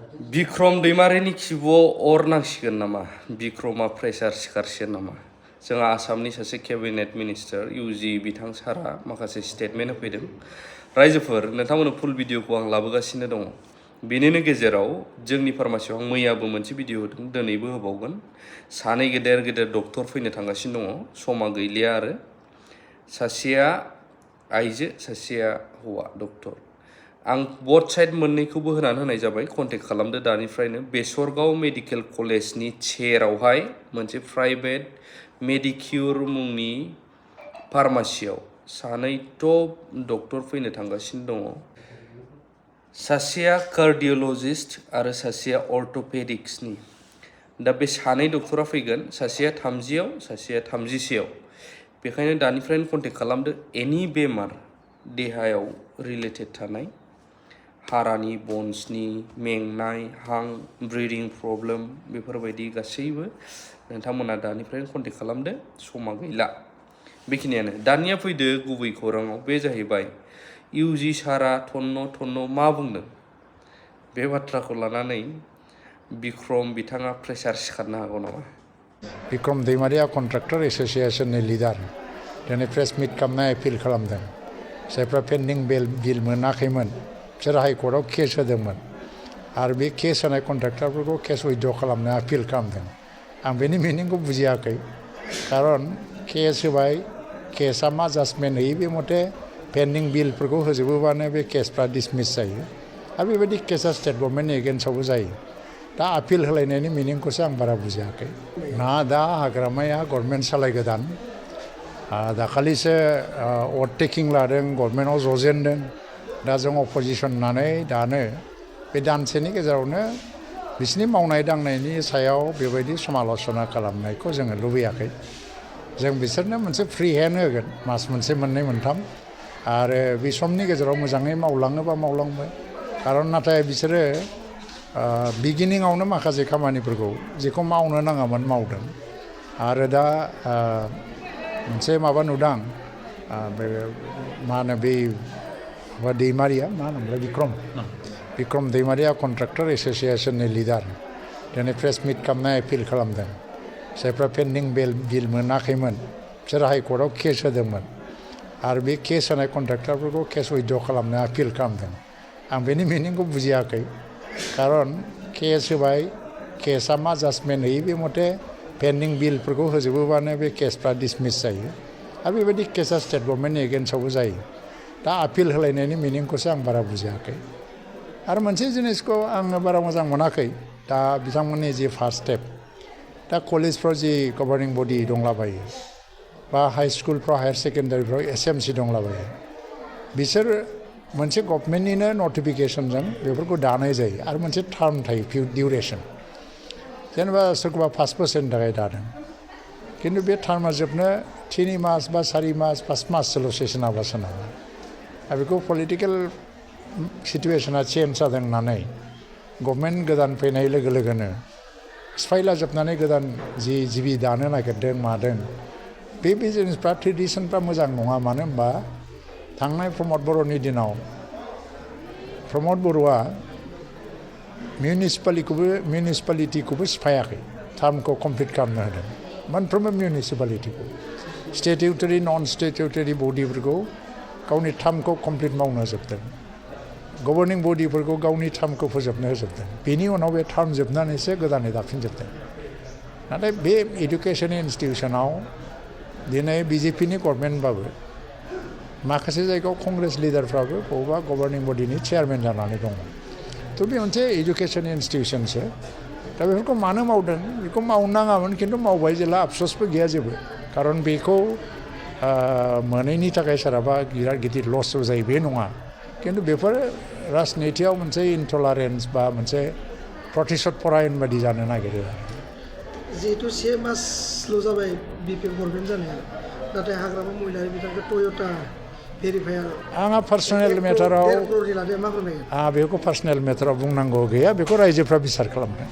Bikrom Daimari खिबुआव अर नांसिगोन नामा? बिक्रमा प्रेसार सिखारसिगोन नामा? जोंहा आसामनि सासे केबिनेट मिनिस्टार UG बिथां सारा माखासे स्टेटमेन्ट होफैदों। रायजोफोर नोंथांमोननो फुल भिडिअखौ आं लाबोगासिनो दङ। बेनिनो गेजेराव जोंनि फार्मासियाव आं मैयाबो मोनसे भिडिअ होदों, दिनैबो होबावगोन। सानै गेदेर डक्टर फैनो थांगासिनो दङ, समा गैलिया आरो। सासेया आइजो, सासेया हौवा डक्टर। आं बोथ साइड मोननैखौबो होनानै होनाय जाबाय, कन्टेक्ट खालामदो दानिफ्रायनो। बेसरगाव मेडिकेल कलेजनि सेरावहाय मोनसे प्राइभेट मेडिक्युर मुंनि फार्मासियाव सानै टप डक्टर फैनो थांगासिनो दङ। सासेया कार्डिअलजिस्ट आरो सासेया अर्थ'पेडिक्सनि। दा बे सानै डक्टरा फैगोन, सासेया 30आव, सासेया 36आव। बेखायनो दानिफ्रायनो कन्टेक्ट खालामदो। एनि बेमार देहायाव रिलेटेड थानाय, हारानि बन्सनि मेंनाय, हां ब्रिदिं प्रब्लेम, बेफोरबायदि गासैबो नोंथांमोना दानिफ्रायनो कन्टेक्ट खालामदो, समा गैला। बेखिनियानो। दानिया फैदो गुबै खौराङाव, बे जाहैबाय UG सारा थन्न मा बुंदों? बे बाथ्राखौ लानानै बिक्रम बिथाङा प्रेसार सिखारनो हागौ नामा? बिक्रम दैमारिया कन्ट्राक्टर एस'सिएशननि लिडार। दिनै प्रेस मिट खालामनाय एपिल खालामदों। जायफ्रा पेन्डिं बिल मोनाखैमोन बिसोर हाइकर्टआव केस होदोंमोन आरो बे केस होनाय कन्ट्राक्टरफोरखौ केस उइथड्र खालामनो आपिल खालामदों। आं बेनि मिनिंखौ बुजियाखै, खारन केस होबाय, केसआ मा जाजमेन्ट होयो बे मथे पेन्डिं बिलफोरखौ होजोबोबानो बे केसफ्रा डिसमिस जायो आरो बेबायदि केसआ स्टेट गभर्नमेन्टनि एगेन्स्टआवबो जायो। दा आपिल होलायनायनि मिनिंखौसो आं बारा बुजियाखै। ना दा हाग्रामाया गभर्नमेन्ट सालायगोदान, दाखालिसो अभारटेकिं लादों, गभर्नमेन्टआव जजेनदों। दा जों अपोजिसन होननानै दानो बे दानसेनि गेजेरावनो बिसोरनि मावनाय दांनायनि सायाव बेबायदि समाल'सना खालामनायखौ जोङो लुबैयाखै। जों बिसोरनो मोनसे फ्रि हेन्ड होगोन, मास मोनसे मोननै मोनथाम, आरो बे समनि गेजेराव मोजाङै मावलाङोबा मावलांबाय। खारन नाथाय बिसोरो बिगिनिङावनो माखासे खामानिफोरखौ जेखौ मावनो नाङामोन मावदों। आरो दा मोनसे माबा नुदां, बे मा होनो बे दैमारिया मा होनोमोनलाय, बिक्रम दैमारिया कन्ट्राक्टर एस'सिएशननि लिडार। दिनै प्रेस मिट खालामनाय एपिल खालामदों। जायफ्रा पेन्डिं बिल मोनाखैमोन बिसोर हाइकर्टआव केस होदोंमोन आरो बे केस होनाय कन्ट्राक्टरफोरखौ केस उइथड्र खालामनो आपिल खालामदों। आं बेनि मिनिंखौ बुजियाखै, खारन केस होबाय, केसआ मा जाजमेन्ट होयो बे मथे पेन्डिं बिलफोरखौ होजोबोबानो बे केसफ्रा डिसमिस जायो आरो बेबायदि केसआ स्टेट गभर्नमेन्टनि एगेन्स्टआवबो जायो। दा आपिल होलायनायनि मिनिंखौसो आं बारा बुजियाखै। आरो मोनसे जिनिसखौ आङो बारा मोजां मोनाखै, दा बिथांमोननि जि फार्स्ट स्टेप, दा कलेजफ्राव जि गभार्निं बडि दंलाबायो बा हाइ स्कुलफ्राव हायार सेकेन्डारिफ्राव SMC दंलाबायो, बिसोर मोनसे गभर्नमेन्टनिनो नटिफिकेसनजों बेफोरखौ दानाय जायो आरो मोनसे टार्म थायो, डिउरेसन। जेनेबा सोरखौबा 5 बोसोरनि थाखाय दादों, खिन्थु बे टार्मा जोबनो 3 मास बा 4 मास 5 माससोल'सै सोरनाबा सोरनाबा। आरो बेखौ पलिटिकेल सिटुवेसना चेन्ज जादों होननानै गभर्नमेन्ट गोदान फैनाय लोगो लोगोनो सिफायला जोबनानै गोदान जि जिबि दानो नागिरदों मादों, बे जिनिसफ्रा ट्रेडिसनफ्रा मोजां नङा। मानो होनबा थांनाय प्रमद बर'नि दिनाव प्रमद बर'आ मिउनिसिपालिटिखौबो सिफायाखै, टार्मखौ कमप्लिट खालामनो होदों मोनफ्रोमबो मिउनिसिपालिटिखौ। स्टेटिउटरि नन स्टेटिउटरि बडिफोरखौ गावनि टार्मखौ कमप्लिट मावनो होजोबदों, गभर्निं बडिफोरखौ गावनि टार्मखौ फोजोबनो होजोबदों। बेनि उनाव बे टार्म जोबनानैसो गोदानै दाफिनजोबदों। नाथाय बे इडुकेसन इन्सटिटिउसनाव दिनै BJPनि गभर्नमेन्टबाबो माखासे जायगायाव कंग्रेस लिडारफ्राबो बबेबा गभर्निं बडिनि चेयारमेन जानानै दङ। थ' बे मोनसे इडुकेसन इन्सटिटिउसनसो। दा बेफोरखौ मानो मावदों? बेखौ मावनो नाङामोन, खिन्थु मावबाय जेला आफस'सबो गैया जेबो। खारन बेखौ मोनैनि थाखाय सोरहाबा बिराद गिदिर लसबो जायो बे नङा, खिन्थु बेफोर राजनितियाव मोनसे इनटलारेन्स बा मोनसे प्रतिशत परायन बादि जानो नागिरो। जिहेतु 1 मासल' जाबाय BP गभर्नमेन्ट जानाया, नाथाय हाग्रामा महिलारि बिथांखौ टयटा भेरिफायार आंहा पार्सनेल मेटाराव मा फोरमायो? बेखौ पार्सनेल मेटाराव बुंनांगौ गैया, बेखौ रायजोफ्रा बिसार खालामगोन।